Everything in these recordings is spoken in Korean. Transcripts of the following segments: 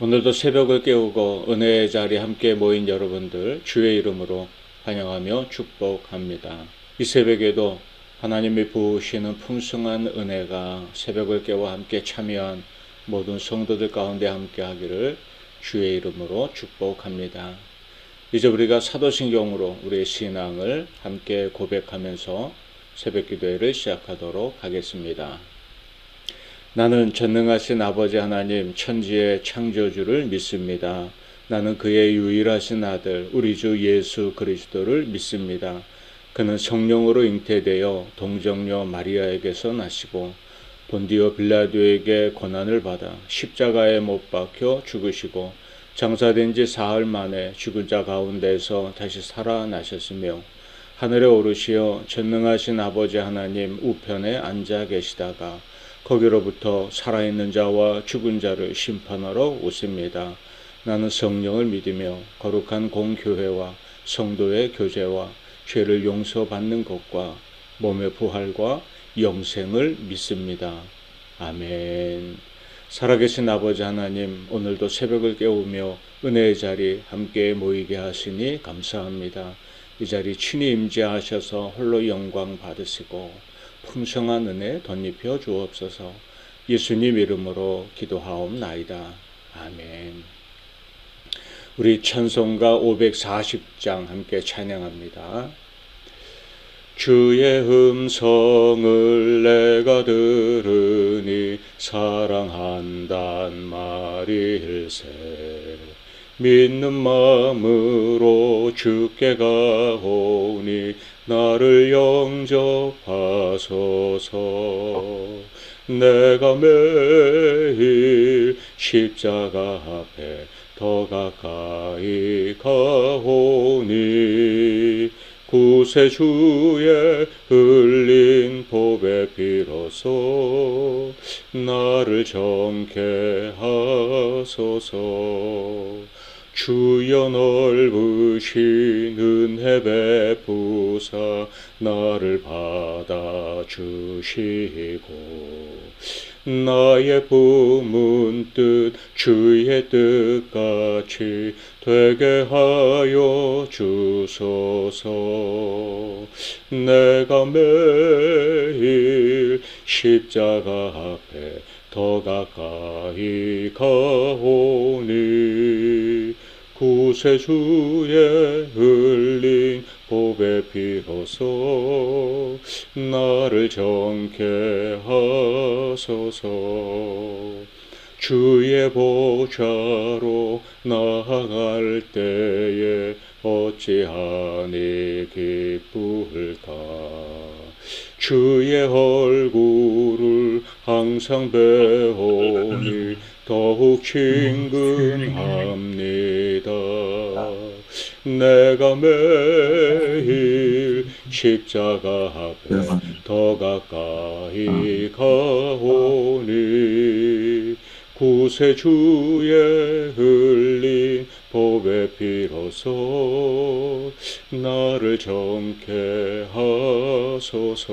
오늘도 새벽을 깨우고 은혜의 자리에 함께 모인 여러분들 주의 이름으로 환영하며 축복합니다. 이 새벽에도 하나님이 부으시는 풍성한 은혜가 새벽을 깨워 함께 참여한 모든 성도들 가운데 함께 하기를 주의 이름으로 축복합니다. 이제 우리가 사도신경으로 우리의 신앙을 함께 고백하면서 새벽 기도회를 시작하도록 하겠습니다. 나는 전능하신 아버지 하나님 천지의 창조주를 믿습니다. 나는 그의 유일하신 아들 우리 주 예수 그리스도를 믿습니다. 그는 성령으로 잉태되어 동정녀 마리아에게서 나시고 본디오 빌라도에게 고난을 받아 십자가에 못 박혀 죽으시고 장사된 지 사흘 만에 죽은 자 가운데서 다시 살아나셨으며 하늘에 오르시어 전능하신 아버지 하나님 우편에 앉아 계시다가 거기로부터 살아있는 자와 죽은 자를 심판하러 오십니다. 나는 성령을 믿으며 거룩한 공교회와 성도의 교제와 죄를 용서받는 것과 몸의 부활과 영생을 믿습니다. 아멘. 살아계신 아버지 하나님, 오늘도 새벽을 깨우며 은혜의 자리 함께 모이게 하시니 감사합니다. 이 자리 친히 임재하셔서 홀로 영광 받으시고 풍성한 은혜 덧입혀 주옵소서. 예수님 이름으로 기도하옵나이다. 아멘. 우리 찬송가 540장 함께 찬양합니다. 주의 음성을 내가 들으니 사랑한단 말일세. 믿는 마음으로 주께 가오니 나를 영접하소서. 내가 매일 십자가 앞에 더 가까이 가오니 구세주의 흘린 보배 비로소 나를 정케 하소서. 주여 넓으신 은혜 베푸사 나를 받아주시고 나의 품은 뜻 주의 뜻같이 되게 하여 주소서. 내가 매일 십자가 앞에 더 가까이 가오니 구세주의 흘린 보배 비로소 나를 정케 하소서. 주의 보좌로 나아갈 때에 어찌하니 기쁠까. 주의 얼굴을 항상 배우니 더욱 친근합니다. 내가 매일 십자가 앞에 더 가까이 가오니 구세주의 흘린 보배 비로소 나를 정케 하소서.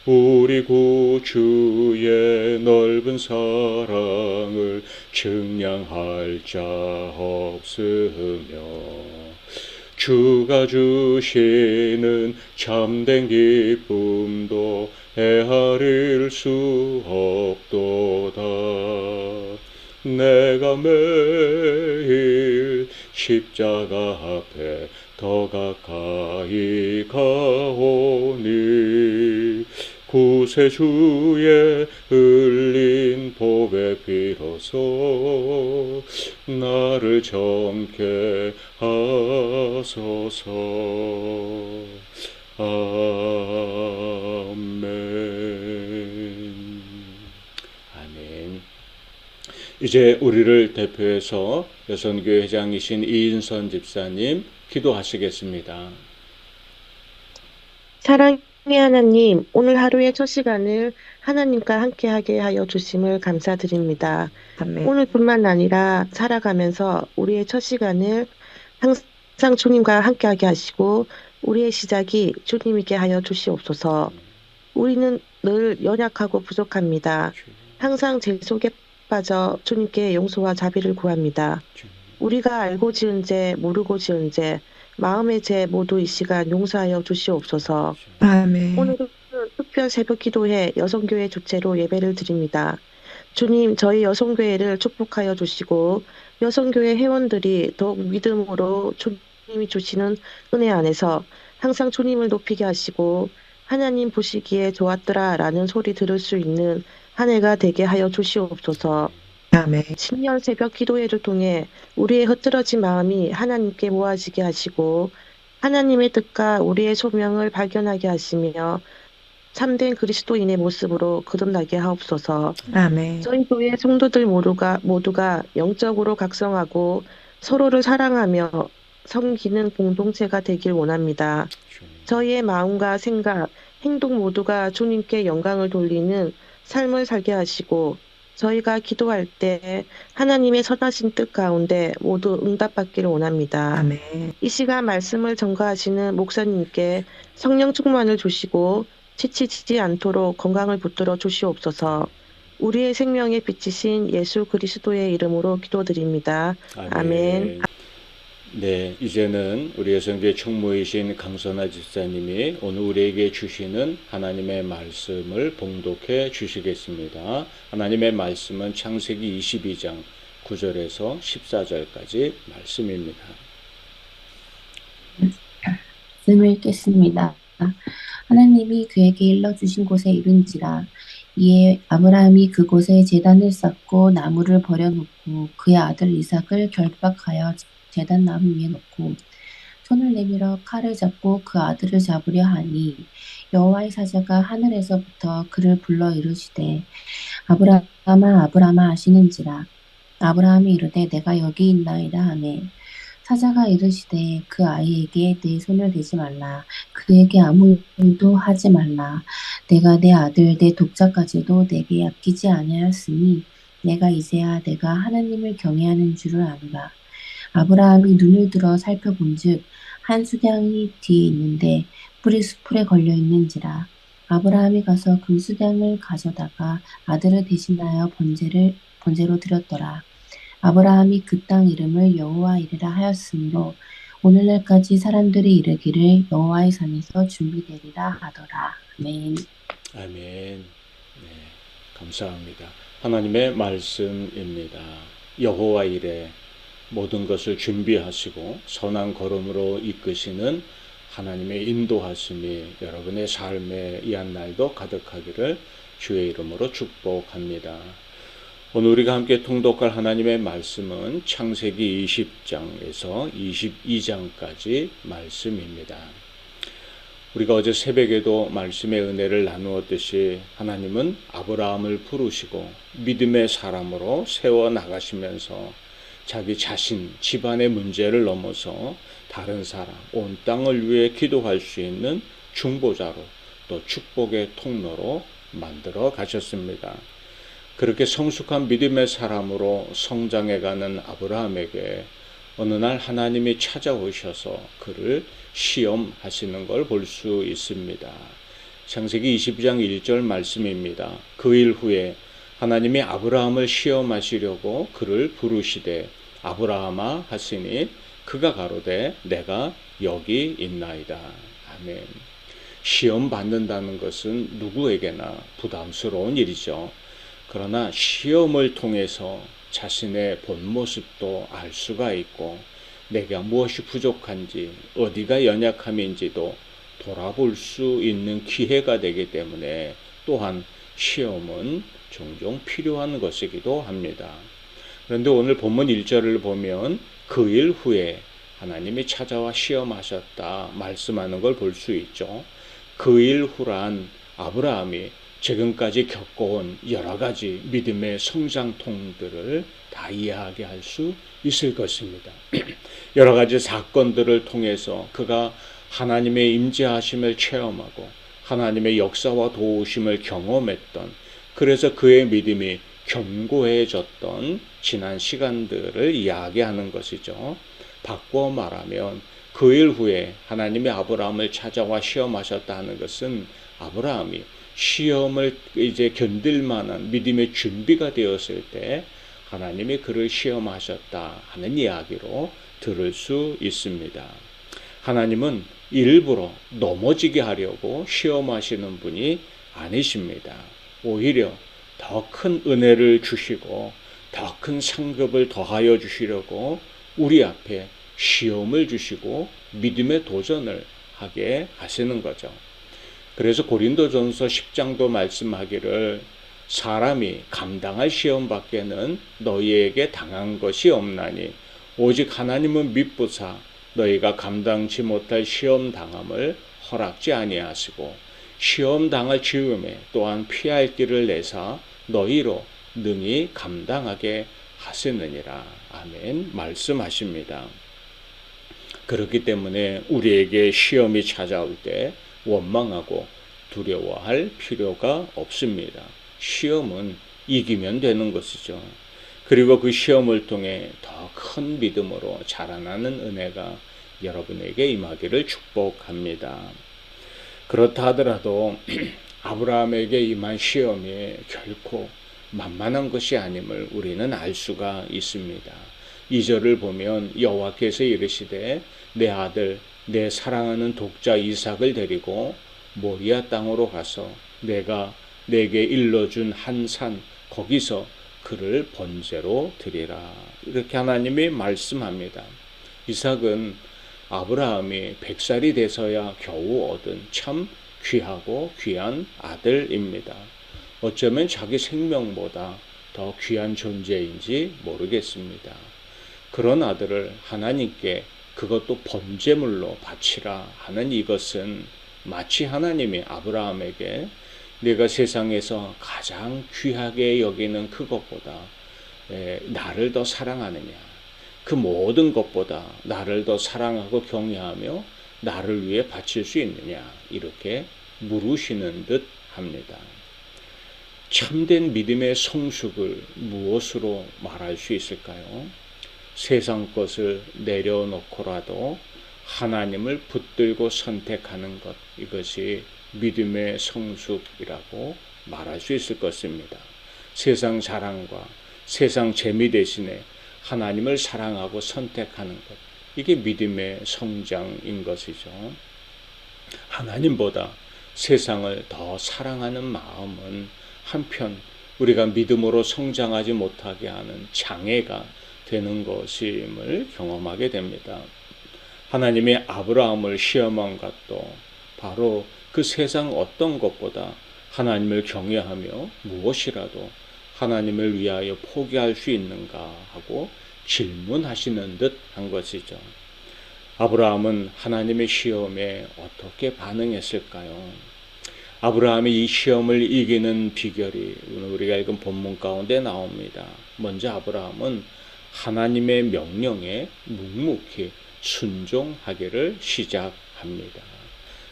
우리 구주의 넓은 사랑을 측량할 자 없으며 주가 주시는 참된 기쁨도 헤아릴 수 없도다. 내가 매일 십자가 앞에 더 가까이 가오니 구세주의 흘린 보배 비로소 나를 정케 하소서. 아멘. 아멘. 이제 우리를 대표해서 여선교회 회장이신 이인선 집사님 기도하시겠습니다. 사랑의 하나님, 오늘 하루의 첫 시간을 하나님과 함께하게 하여 주심을 감사드립니다. 아멘. 오늘뿐만 아니라 살아가면서 우리의 첫 시간을 항상 주님과 함께하게 하시고 우리의 시작이 주님이게 하여 주시옵소서. 우리는 늘 연약하고 부족합니다. 항상 죄 속에 빠져 주님께 용서와 자비를 구합니다. 주님, 우리가 알고 지은 죄, 모르고 지은 죄, 마음의 죄 모두 이 시간 용서하여 주시옵소서. 아멘. 오늘은 특별 새벽 기도회 여성교회 주최로 예배를 드립니다. 주님, 저희 여성교회를 축복하여 주시고 여성교회 회원들이 더욱 믿음으로 주님이 주시는 은혜 안에서 항상 주님을 높이게 하시고 하나님 보시기에 좋았더라 라는 소리 들을 수 있는 한 해가 되게 하여 주시옵소서. 아멘. 신년 새벽 기도회를 통해 우리의 흩어진 마음이 하나님께 모아지게 하시고 하나님의 뜻과 우리의 소명을 발견하게 하시며 참된 그리스도인의 모습으로 거듭나게 하옵소서. 아멘. 저희 교회 성도들 모두가 영적으로 각성하고 서로를 사랑하며 섬기는 공동체가 되길 원합니다. 주님, 저희의 마음과 생각, 행동 모두가 주님께 영광을 돌리는 삶을 살게 하시고 저희가 기도할 때 하나님의 선하신 뜻 가운데 모두 응답받기를 원합니다. 아멘. 이 시간 말씀을 전가하시는 목사님께 성령 충만을 주시고 지치지 않도록 건강을 붙들어 주시옵소서. 우리의 생명의 빛이신 예수 그리스도의 이름으로 기도드립니다. 아멘. 네, 이제는 우리 여성교회 총무이신 강선아 집사님이 오늘 우리에게 주시는 하나님의 말씀을 봉독해 주시겠습니다. 하나님의 말씀은 창세기 22장 9절에서 14절까지 말씀입니다. 말씀을 읽겠습니다. 하나님이 그에게 일러주신 곳에 이른지라. 이에 아브라함이 그곳에 제단을 쌓고 나무를 버려놓고 그의 아들 이삭을 결박하여 제단 나무 위에 놓고 손을 내밀어 칼을 잡고 그 아들을 잡으려 하니 여호와의 사자가 하늘에서부터 그를 불러 이르시되 아브라함아 아브라함아 하시는지라. 아브라함이 이르되 내가 여기 있나이다 하매 사자가 이르시되 그 아이에게 내 손을 대지 말라. 그에게 아무 일도 하지 말라. 내가 내 아들 내 독자까지도 내게 아끼지 아니하였으니 내가 이제야 내가 하나님을 경외하는 줄을 아노라. 아브라함이 눈을 들어 살펴본즉 한 수량이 뒤에 있는데 뿔이 수풀에 걸려 있는지라. 아브라함이 가서 그 수량을 가져다가 아들을 대신하여 번제로 드렸더라. 아브라함이 그 땅 이름을 여호와 이레라 하였으므로 오늘날까지 사람들이 이르기를 여호와의 산에서 준비되리라 하더라. 아멘. 아멘. 네, 감사합니다. 하나님의 말씀입니다. 여호와 이레 모든 것을 준비하시고 선한 걸음으로 이끄시는 하나님의 인도하심이 여러분의 삶에 이 한 날도 가득하기를 주의 이름으로 축복합니다. 오늘 우리가 함께 통독할 하나님의 말씀은 창세기 20장에서 22장까지 말씀입니다. 우리가 어제 새벽에도 말씀의 은혜를 나누었듯이 하나님은 아브라함을 부르시고 믿음의 사람으로 세워나가시면서 자기 자신, 집안의 문제를 넘어서 다른 사람, 온 땅을 위해 기도할 수 있는 중보자로 또 축복의 통로로 만들어 가셨습니다. 그렇게 성숙한 믿음의 사람으로 성장해가는 아브라함에게 어느 날 하나님이 찾아오셔서 그를 시험하시는 걸 볼 수 있습니다. 창세기 22장 1절 말씀입니다. 그 일 후에 하나님이 아브라함을 시험하시려고 그를 부르시되 아브라함아 하시니 그가 가로되 내가 여기 있나이다. 아멘. 시험 받는다는 것은 누구에게나 부담스러운 일이죠. 그러나 시험을 통해서 자신의 본 모습도 알 수가 있고 내가 무엇이 부족한지 어디가 연약함인지도 돌아볼 수 있는 기회가 되기 때문에 또한 시험은 종종 필요한 것이기도 합니다. 그런데 오늘 본문 1절을 보면 그 일 후에 하나님이 찾아와 시험하셨다 말씀하는 걸 볼 수 있죠. 그 일 후란 아브라함이 지금까지 겪어온 여러 가지 믿음의 성장통들을 다 이해하게 할 수 있을 것입니다. 여러 가지 사건들을 통해서 그가 하나님의 임재하심을 체험하고 하나님의 역사와 도우심을 경험했던, 그래서 그의 믿음이 견고해졌던 지난 시간들을 이야기하는 것이죠. 바꿔 말하면 그 일 후에 하나님이 아브라함을 찾아와 시험하셨다 하는 것은 아브라함이 시험을 이제 견딜 만한 믿음의 준비가 되었을 때 하나님이 그를 시험하셨다 하는 이야기로 들을 수 있습니다. 하나님은 일부러 넘어지게 하려고 시험하시는 분이 아니십니다. 오히려 더 큰 은혜를 주시고 더 큰 상급을 더하여 주시려고 우리 앞에 시험을 주시고 믿음의 도전을 하게 하시는 거죠. 그래서 고린도전서 10장도 말씀하기를 사람이 감당할 시험밖에는 너희에게 당한 것이 없나니 오직 하나님은 미쁘사 너희가 감당치 못할 시험 당함을 허락지 아니하시고 시험 당할 즈음에 또한 피할 길을 내사 너희로 능히 감당하게 하시느니라. 아멘. 말씀하십니다. 그렇기 때문에 우리에게 시험이 찾아올 때 원망하고 두려워할 필요가 없습니다. 시험은 이기면 되는 것이죠. 그리고 그 시험을 통해 더 큰 믿음으로 자라나는 은혜가 여러분에게 임하기를 축복합니다. 그렇다 하더라도 아브라함에게 임한 시험이 결코 만만한 것이 아님을 우리는 알 수가 있습니다. 2절을 보면 여호와께서 이르시되 내 아들 내 사랑하는 독자 이삭을 데리고 모리아 땅으로 가서 내가 내게 일러준 한 산 거기서 그를 번제로 드리라. 이렇게 하나님이 말씀합니다. 이삭은 아브라함이 100살이 돼서야 겨우 얻은 참 귀하고 귀한 아들입니다. 어쩌면 자기 생명보다 더 귀한 존재인지 모르겠습니다. 그런 아들을 하나님께 그것도 번제물로 바치라 하는 이것은 마치 하나님이 아브라함에게 내가 세상에서 가장 귀하게 여기는 그것보다 나를 더 사랑하느냐, 그 모든 것보다 나를 더 사랑하고 경외하며 나를 위해 바칠 수 있느냐, 이렇게 물으시는 듯 합니다. 참된 믿음의 성숙을 무엇으로 말할 수 있을까요? 세상 것을 내려놓고라도 하나님을 붙들고 선택하는 것, 이것이 믿음의 성숙이라고 말할 수 있을 것입니다. 세상 자랑과 세상 재미 대신에 하나님을 사랑하고 선택하는 것, 이게 믿음의 성장인 것이죠. 하나님보다 세상을 더 사랑하는 마음은 한편 우리가 믿음으로 성장하지 못하게 하는 장애가 되는 것임을 경험하게 됩니다. 하나님이 아브라함을 시험한 것도 바로 그 세상 어떤 것보다 하나님을 경외하며 무엇이라도 하나님을 위하여 포기할 수 있는가 하고 질문하시는 듯 한 것이죠. 아브라함은 하나님의 시험에 어떻게 반응했을까요? 아브라함이 이 시험을 이기는 비결이 우리가 읽은 본문 가운데 나옵니다. 먼저 아브라함은 하나님의 명령에 묵묵히 순종하기를 시작합니다.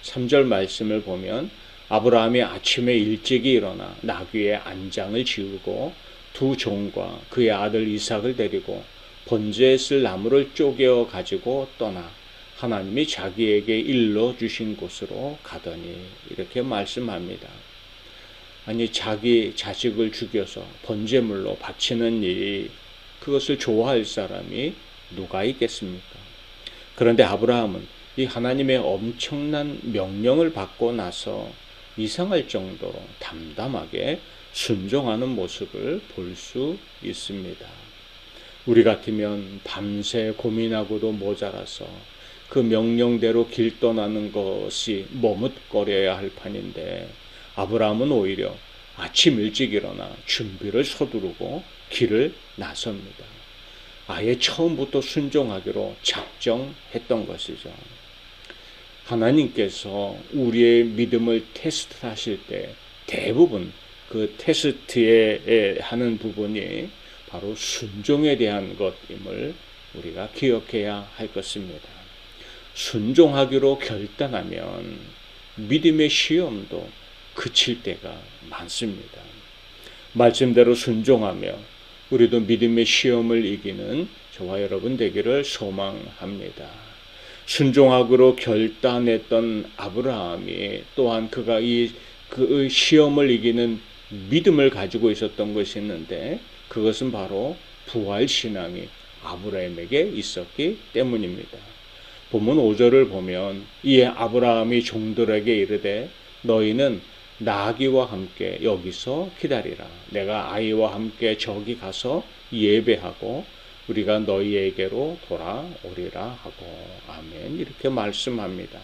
3절 말씀을 보면 아브라함이 아침에 일찍이 일어나 나귀의 안장을 지우고 두 종과 그의 아들 이삭을 데리고 번제에 쓸 나무를 쪼개어 가지고 떠나 하나님이 자기에게 일러주신 곳으로 가더니, 이렇게 말씀합니다. 아니, 자기 자식을 죽여서 번제물로 바치는 일이, 그것을 좋아할 사람이 누가 있겠습니까? 그런데 아브라함은 이 하나님의 엄청난 명령을 받고 나서 이상할 정도로 담담하게 순종하는 모습을 볼 수 있습니다. 우리 같으면 밤새 고민하고도 모자라서 그 명령대로 길 떠나는 것이 머뭇거려야 할 판인데, 아브라함은 오히려 아침 일찍 일어나 준비를 서두르고 길을 나섭니다. 아예 처음부터 순종하기로 작정했던 것이죠. 하나님께서 우리의 믿음을 테스트하실 때 대부분 그 테스트에 하는 부분이 바로 순종에 대한 것임을 우리가 기억해야 할 것입니다. 순종하기로 결단하면 믿음의 시험도 그칠 때가 많습니다. 말씀대로 순종하며 우리도 믿음의 시험을 이기는 저와 여러분 되기를 소망합니다. 순종하기로 결단했던 아브라함이 또한 그가 이 그 시험을 이기는 믿음을 가지고 있었던 것이 있는데 그것은 바로 부활신앙이 아브라함에게 있었기 때문입니다. 본문 5절을 보면 이에 아브라함이 종들에게 이르되 너희는 나귀와 함께 여기서 기다리라. 내가 아이와 함께 저기 가서 예배하고 우리가 너희에게로 돌아오리라 하고 아멘 이렇게 말씀합니다.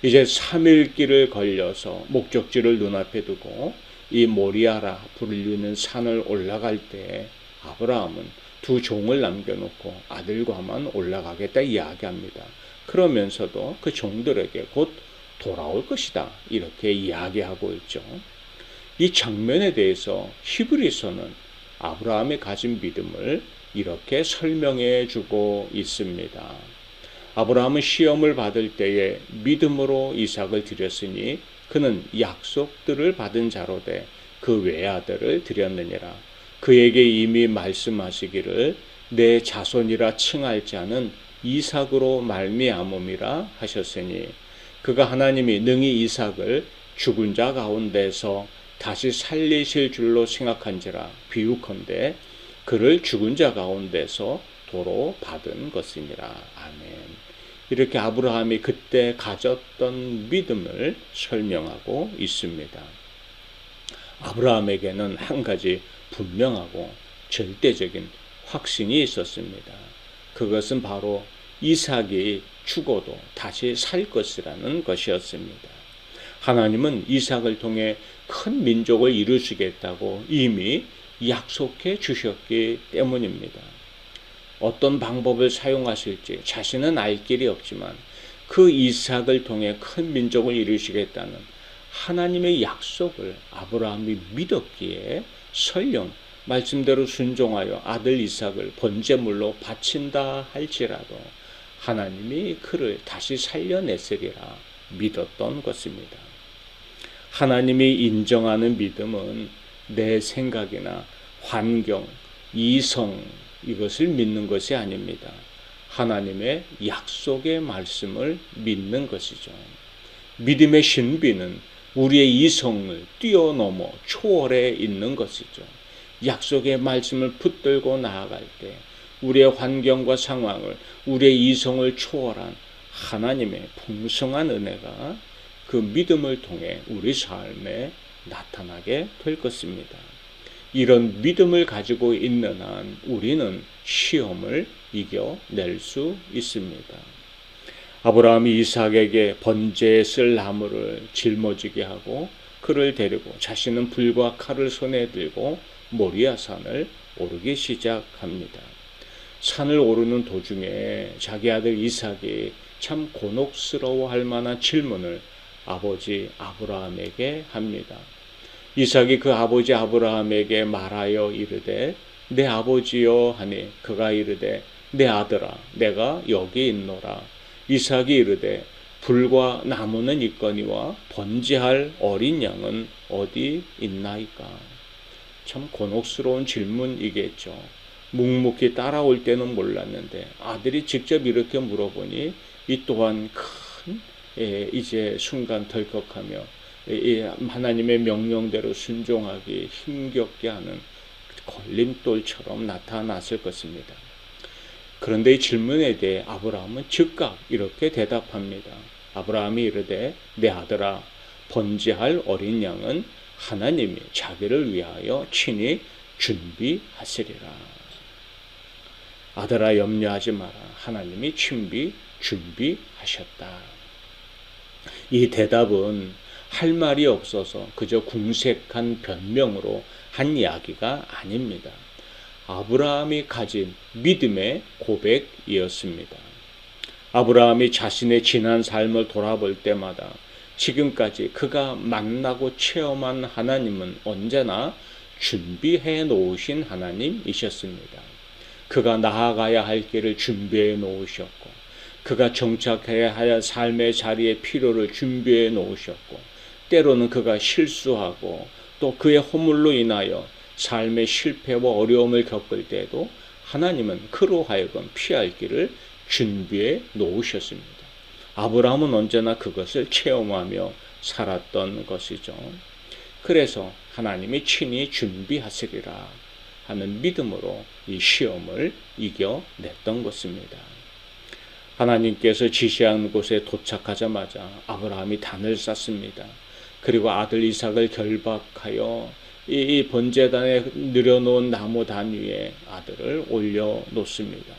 이제 3일 길을 걸려서 목적지를 눈앞에 두고 이 모리아라 불리는 산을 올라갈 때 아브라함은 두 종을 남겨놓고 아들과만 올라가겠다 이야기합니다. 그러면서도 그 종들에게 곧 돌아올 것이다 이렇게 이야기하고 있죠. 이 장면에 대해서 히브리서는 아브라함이 가진 믿음을 이렇게 설명해 주고 있습니다. 아브라함은 시험을 받을 때에 믿음으로 이삭을 드렸으니 그는 약속들을 받은 자로 돼 그 외아들을 드렸느니라. 그에게 이미 말씀하시기를 내 자손이라 칭할 자는 이삭으로 말미암음이라 하셨으니 그가 하나님이 능히 이삭을 죽은 자 가운데서 다시 살리실 줄로 생각한지라 비유컨대 그를 죽은 자 가운데서 도로 받은 것이니라. 아멘. 이렇게 아브라함이 그때 가졌던 믿음을 설명하고 있습니다. 아브라함에게는 한 가지 분명하고 절대적인 확신이 있었습니다. 그것은 바로 이삭이 죽어도 다시 살 것이라는 것이었습니다. 하나님은 이삭을 통해 큰 민족을 이루시겠다고 이미 약속해 주셨기 때문입니다. 어떤 방법을 사용하실지 자신은 알 길이 없지만 그 이삭을 통해 큰 민족을 이루시겠다는 하나님의 약속을 아브라함이 믿었기에 설령 말씀대로 순종하여 아들 이삭을 번제물로 바친다 할지라도 하나님이 그를 다시 살려냈으리라 믿었던 것입니다. 하나님이 인정하는 믿음은 내 생각이나 환경, 이성 이것을 믿는 것이 아닙니다. 하나님의 약속의 말씀을 믿는 것이죠. 믿음의 신비는 우리의 이성을 뛰어넘어 초월해 있는 것이죠. 약속의 말씀을 붙들고 나아갈 때 우리의 환경과 상황을 우리의 이성을 초월한 하나님의 풍성한 은혜가 그 믿음을 통해 우리 삶에 나타나게 될 것입니다. 이런 믿음을 가지고 있는 한 우리는 시험을 이겨낼 수 있습니다. 아브라함이 이삭에게 번제에 쓸 나무를 짊어지게 하고 그를 데리고 자신은 불과 칼을 손에 들고 모리아 산을 오르기 시작합니다. 산을 오르는 도중에 자기 아들 이삭이 참 곤혹스러워할 만한 질문을 아버지 아브라함에게 합니다. 이삭이 그 아버지 아브라함에게 말하여 이르되 내 아버지여 하니 그가 이르되 내 아들아 내가 여기 있노라. 이삭이 이르되 불과 나무는 있거니와 번제할 어린 양은 어디 있나이까. 참 곤혹스러운 질문이겠죠. 묵묵히 따라올 때는 몰랐는데 아들이 직접 이렇게 물어보니 이 또한 큰 이제 순간 덜컥하며 하나님의 명령대로 순종하기 힘겹게 하는 걸림돌처럼 나타났을 것입니다. 그런데 이 질문에 대해 아브라함은 즉각 이렇게 대답합니다. 아브라함이 이르되 내 아들아 번제할 어린 양은 하나님이 자기를 위하여 친히 준비하시리라. 아들아 염려하지 마라. 하나님이 친히 준비하셨다. 이 대답은 할 말이 없어서 그저 궁색한 변명으로 한 이야기가 아닙니다. 아브라함이 가진 믿음의 고백이었습니다. 아브라함이 자신의 지난 삶을 돌아볼 때마다 지금까지 그가 만나고 체험한 하나님은 언제나 준비해 놓으신 하나님이셨습니다. 그가 나아가야 할 길을 준비해 놓으셨고 그가 정착해야 할 삶의 자리의 필요를 준비해 놓으셨고 때로는 그가 실수하고 또 그의 허물로 인하여 삶의 실패와 어려움을 겪을 때에도 하나님은 그로 하여금 피할 길을 준비해 놓으셨습니다. 아브라함은 언제나 그것을 체험하며 살았던 것이죠. 그래서 하나님이 친히 준비하시리라 하는 믿음으로 이 시험을 이겨냈던 것입니다. 하나님께서 지시한 곳에 도착하자마자 아브라함이 단을 쌓습니다. 그리고 아들 이삭을 결박하여 이 번제단에 늘여놓은 나무 단 위에 아들을 올려놓습니다.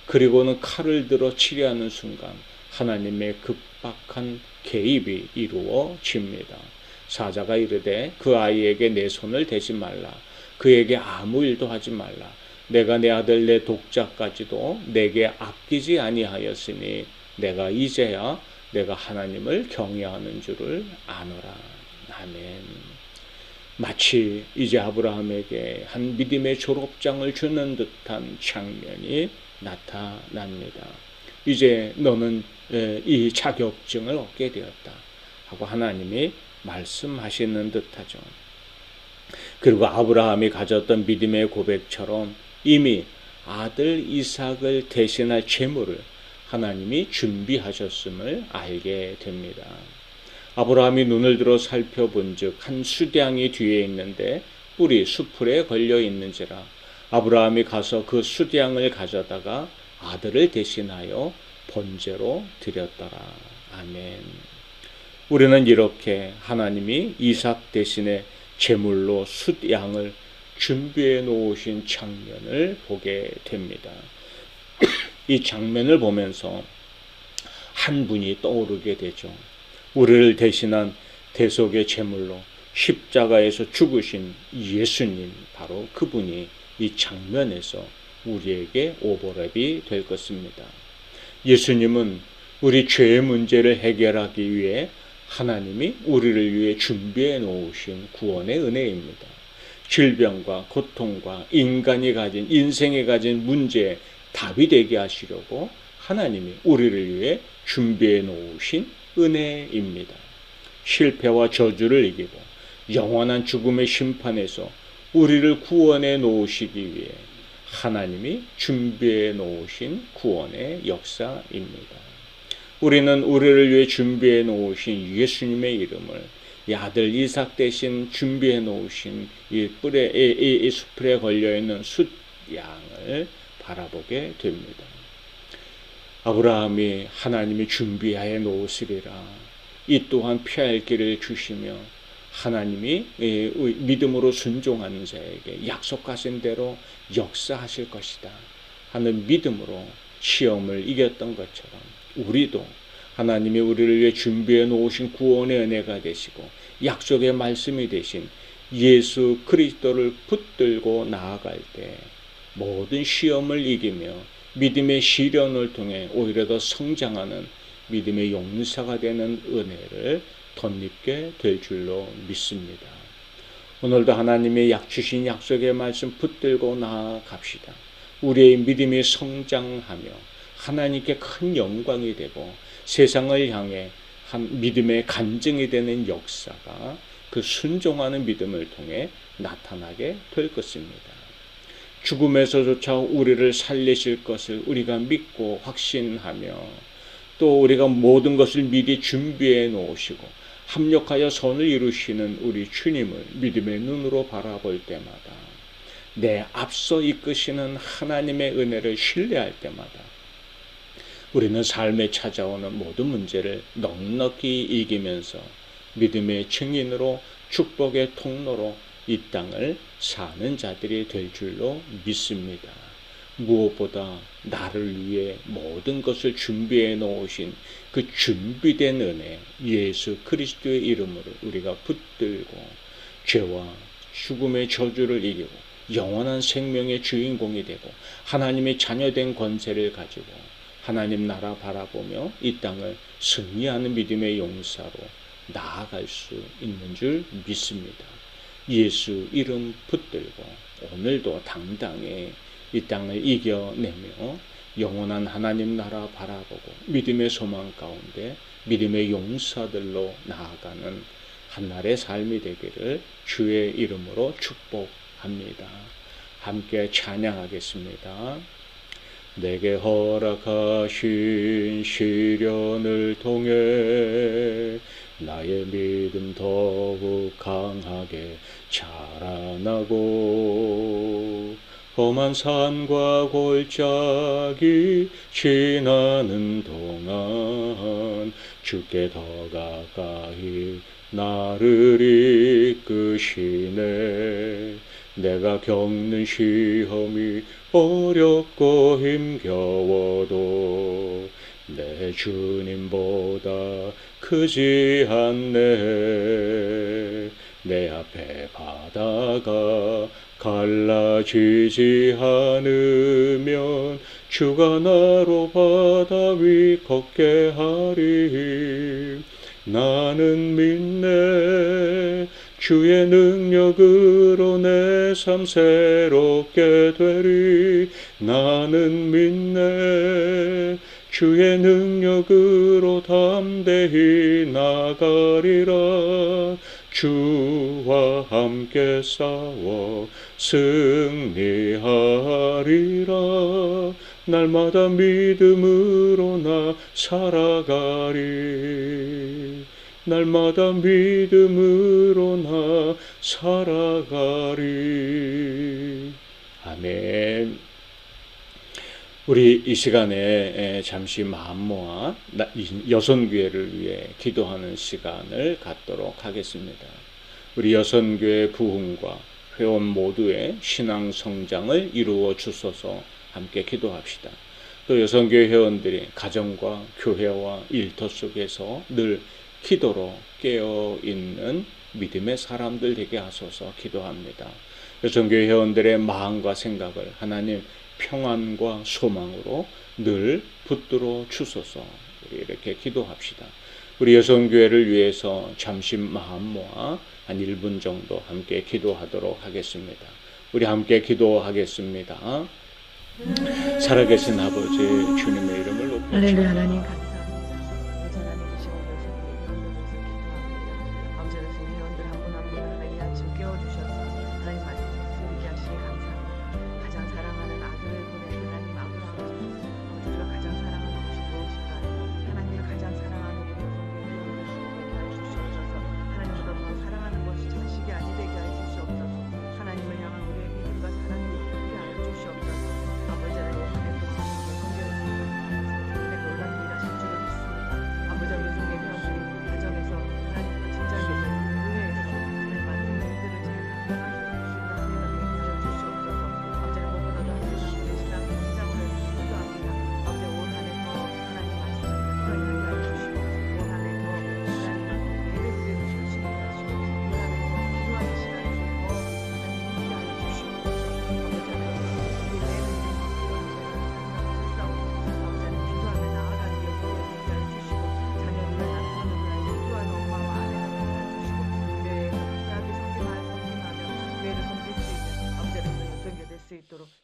그리고는 칼을 들어 치려하는 순간 하나님의 급박한 개입이 이루어집니다. 사자가 이르되 그 아이에게 내 손을 대지 말라. 그에게 아무 일도 하지 말라. 내가 내 아들 내 독자까지도 내게 아끼지 아니하였으니 내가 이제야 내가 하나님을 경외하는 줄을 아노라. 아멘. 마치 이제 아브라함에게 한 믿음의 졸업장을 주는 듯한 장면이 나타납니다. 이제 너는 이 자격증을 얻게 되었다 하고 하나님이 말씀하시는 듯하죠. 그리고 아브라함이 가졌던 믿음의 고백처럼 이미 아들 이삭을 대신할 제물을 하나님이 준비하셨음을 알게 됩니다. 아브라함이 눈을 들어 살펴본 즉 한 수량이 뒤에 있는데 뿔이 수풀에 걸려 있는지라 아브라함이 가서 그 수량을 가져다가 아들을 대신하여 번제로 드렸더라. 아멘. 우리는 이렇게 하나님이 이삭 대신에 제물로 숫양을 준비해 놓으신 장면을 보게 됩니다. 이 장면을 보면서 한 분이 떠오르게 되죠. 우리를 대신한 대속의 제물로 십자가에서 죽으신 예수님, 바로 그분이 이 장면에서 우리에게 오버랩이 될 것입니다. 예수님은 우리 죄의 문제를 해결하기 위해 하나님이 우리를 위해 준비해 놓으신 구원의 은혜입니다. 질병과 고통과 인간이 가진 인생에 가진 문제에 답이 되게 하시려고 하나님이 우리를 위해 준비해 놓으신 은혜입니다. 실패와 저주를 이기고 영원한 죽음의 심판에서 우리를 구원해 놓으시기 위해 하나님이 준비해 놓으신 구원의 역사입니다. 우리는 우리를 위해 준비해 놓으신 예수님의 이름을 이 아들 이삭 대신 준비해 놓으신 이 숯불에 걸려 있는 숫양을 바라보게 됩니다. 아브라함이 하나님이 준비해 놓으시리라. 이 또한 피할 길을 주시며 하나님이 믿음으로 순종하는 자에게 약속하신 대로 역사하실 것이다 하는 믿음으로 시험을 이겼던 것처럼 우리도 하나님이 우리를 위해 준비해 놓으신 구원의 은혜가 되시고 약속의 말씀이 되신 예수 그리스도를 붙들고 나아갈 때 모든 시험을 이기며 믿음의 시련을 통해 오히려 더 성장하는 믿음의 용사가 되는 은혜를 덧입게 될 줄로 믿습니다. 오늘도 하나님의 주신 약속의 말씀 붙들고 나아갑시다. 우리의 믿음이 성장하며 하나님께 큰 영광이 되고 세상을 향해 한 믿음의 간증이 되는 역사가 그 순종하는 믿음을 통해 나타나게 될 것입니다. 죽음에서조차 우리를 살리실 것을 우리가 믿고 확신하며 또 우리가 모든 것을 미리 준비해 놓으시고 합력하여 선을 이루시는 우리 주님을 믿음의 눈으로 바라볼 때마다 내 앞서 이끄시는 하나님의 은혜를 신뢰할 때마다 우리는 삶에 찾아오는 모든 문제를 넉넉히 이기면서 믿음의 증인으로 축복의 통로로 이 땅을 사는 자들이 될 줄로 믿습니다. 무엇보다 나를 위해 모든 것을 준비해 놓으신 그 준비된 은혜 예수 그리스도의 이름으로 우리가 붙들고 죄와 죽음의 저주를 이기고 영원한 생명의 주인공이 되고 하나님의 자녀된 권세를 가지고 하나님 나라 바라보며 이 땅을 승리하는 믿음의 용사로 나아갈 수 있는 줄 믿습니다. 예수 이름 붙들고 오늘도 당당히 이 땅을 이겨내며 영원한 하나님 나라 바라보고 믿음의 소망 가운데 믿음의 용사들로 나아가는 한날의 삶이 되기를 주의 이름으로 축복합니다. 함께 찬양하겠습니다. 내게 허락하신 시련을 통해 나의 믿음 더욱 강하게 자라나고 험한 산과 골짜기 지나는 동안 주께 더 가까이 나를 이끄시네. 내가 겪는 시험이 어렵고 힘겨워도 내 주님보다 크지 않네. 내 앞에 바다가 갈라지지 않으면 주가 나로 바다 위 걷게 하리. 나는 믿네. 주의 능력으로 내 삶 새롭게 되리. 나는 믿네. 주의 능력으로 담대히 나가리라. 주와 함께 싸워 승리하리라. 날마다 믿음으로 나 살아가리. 날마다 믿음으로 나 살아가리. 아멘. 우리 이 시간에 잠시 마음 모아 여선교회를 위해 기도하는 시간을 갖도록 하겠습니다. 우리 여선교회 부흥과 회원 모두의 신앙 성장을 이루어 주소서 함께 기도합시다. 또 여선교회 회원들이 가정과 교회와 일터 속에서 늘 기도로 깨어있는 믿음의 사람들 되게 하소서 기도합니다. 여선교회 회원들의 마음과 생각을 하나님 평안과 소망으로 늘 붙들어 주소서. 우리 이렇게 기도합시다. 우리 여성교회를 위해서 잠시 마음 모아 한 1분 정도 함께 기도하도록 하겠습니다. 우리 함께 기도하겠습니다. 살아계신 아버지 주님의 이름을 높여주옵소서. 할렐루야. 하나님 감사합니다.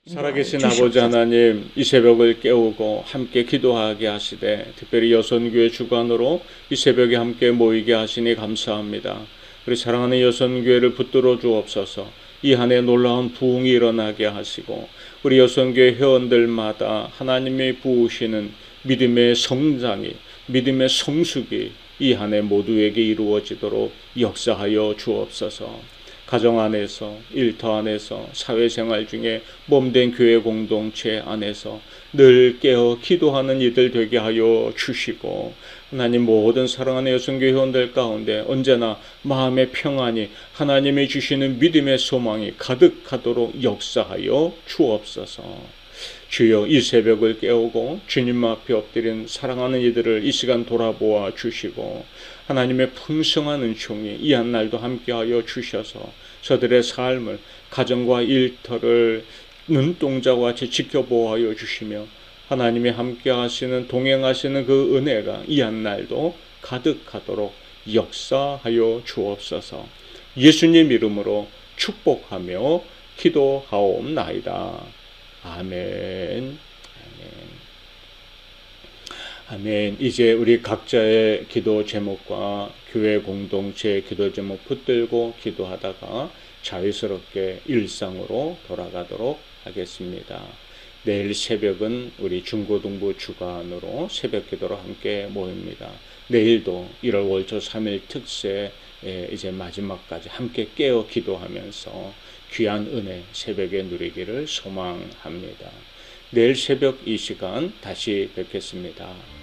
살아계신 아버지 하나님, 이 새벽을 깨우고 함께 기도하게 하시되 특별히 여선교회 주관으로 이 새벽에 함께 모이게 하시니 감사합니다. 우리 사랑하는 여선교회를 붙들어 주옵소서. 이 한 해 놀라운 부흥이 일어나게 하시고 우리 여선교회 회원들마다 하나님이 부으시는 믿음의 성장이, 믿음의 성숙이 이 한 해 모두에게 이루어지도록 역사하여 주옵소서. 가정 안에서, 일터 안에서, 사회생활 중에 몸된 교회 공동체 안에서 늘 깨어 기도하는 이들 되게 하여 주시고, 하나님 모든 사랑하는 여성교회 회원들 가운데 언제나 마음의 평안이, 하나님이 주시는 믿음의 소망이 가득하도록 역사하여 주옵소서. 주여, 이 새벽을 깨우고 주님 앞에 엎드린 사랑하는 이들을 이 시간 돌아보아 주시고 하나님의 풍성한 은총이 이 한 날도 함께하여 주셔서 저들의 삶을, 가정과 일터를 눈동자와 같이 지켜보아여 주시며 하나님이 함께하시는, 동행하시는 그 은혜가 이 한 날도 가득하도록 역사하여 주옵소서. 예수님 이름으로 축복하며 기도하옵나이다. 아멘. 아멘. 이제 우리 각자의 기도 제목과 교회 공동체 기도 제목 붙들고 기도하다가 자유스럽게 일상으로 돌아가도록 하겠습니다. 내일 새벽은 우리 중고등부 주간으로 새벽 기도로 함께 모입니다. 내일도 1월 월초 3일 특세 이제 마지막까지 함께 깨어 기도하면서 귀한 은혜 새벽에 누리기를 소망합니다. 내일 새벽 이 시간 다시 뵙겠습니다.